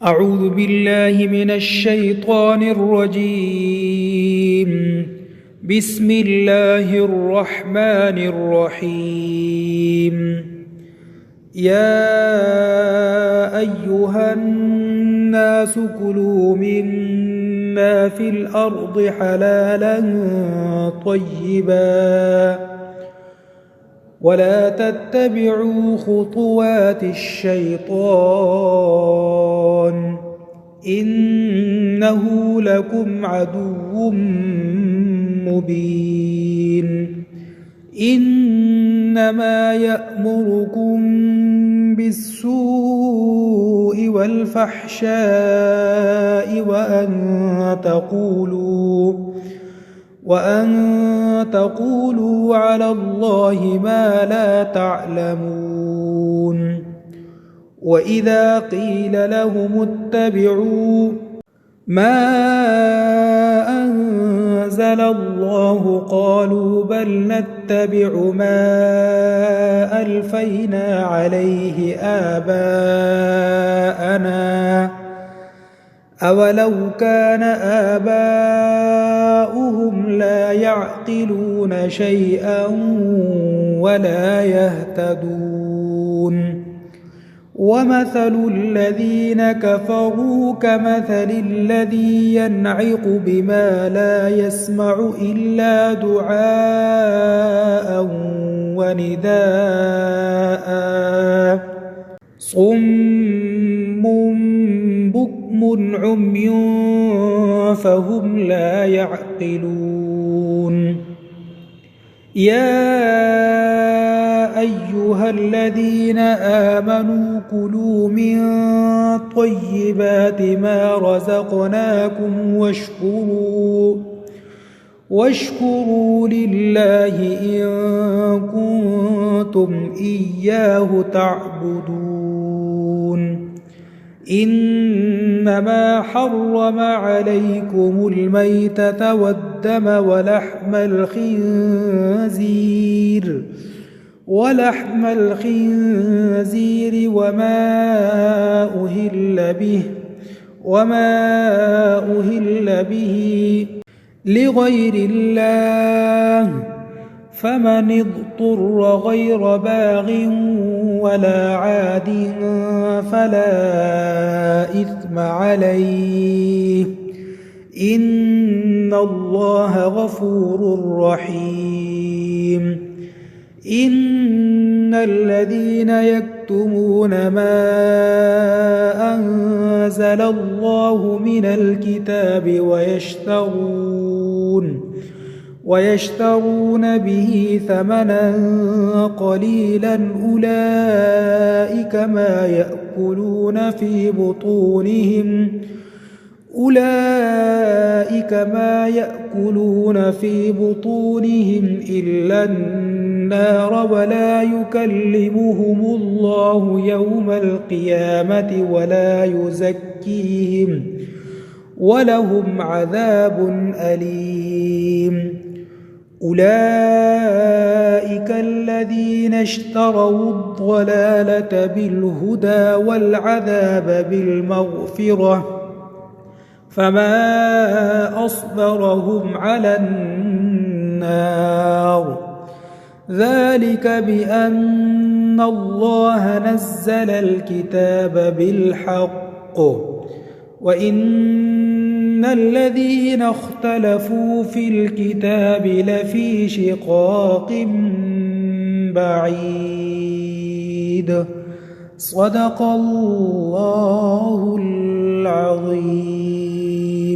أعوذ بالله من الشيطان الرجيم. بسم الله الرحمن الرحيم. يا أيها الناس كلوا مما في الأرض حلالا طيبا ولا تتبعوا خطوات الشيطان إنه لكم عدو مبين. إنما يأمركم بالسوء والفحشاء وأن تقولوا على الله ما لا تعلمون. وإذا قيل لهم اتبعوا ما أنزل الله قالوا بل نتبع ما ألفينا عليه آباءنا أولو كان آباؤهم لا يعقلون شيئا ولا يهتدون. ومثل الذين كفروا كمثل الذي ينعق بما لا يسمع إلا دعاء ونداء صم بكم عمي فهم لا يعقلون. يا أيها الذين آمنوا كلوا من طيبات ما رزقناكم واشكروا لله إن كنتم إياه تعبدون. إنما حرم عليكم الميتة والدم ولحم الخنزير وما أهل به لغير الله فمن اضطر غير باغ ولا عاد فلا إثم عليه إن الله غفور رحيم. إن الذين يكتمون ما أنزل الله من الكتاب ويشترون به ثمنا قليلا أولئك ما يأكلون في بطونهم إلا النار ولا يكلمهم الله يوم القيامة ولا يزكيهم ولهم عذاب أليم. أولئك الذين اشتروا الضلالة بالهدى والعذاب بالمغفرة فما أصبرهم على النار. ذلك بأن الله نزل الكتاب بالحق وإن الذين اختلفوا في الكتاب لفي شقاق بعيد. صدق الله العظيم.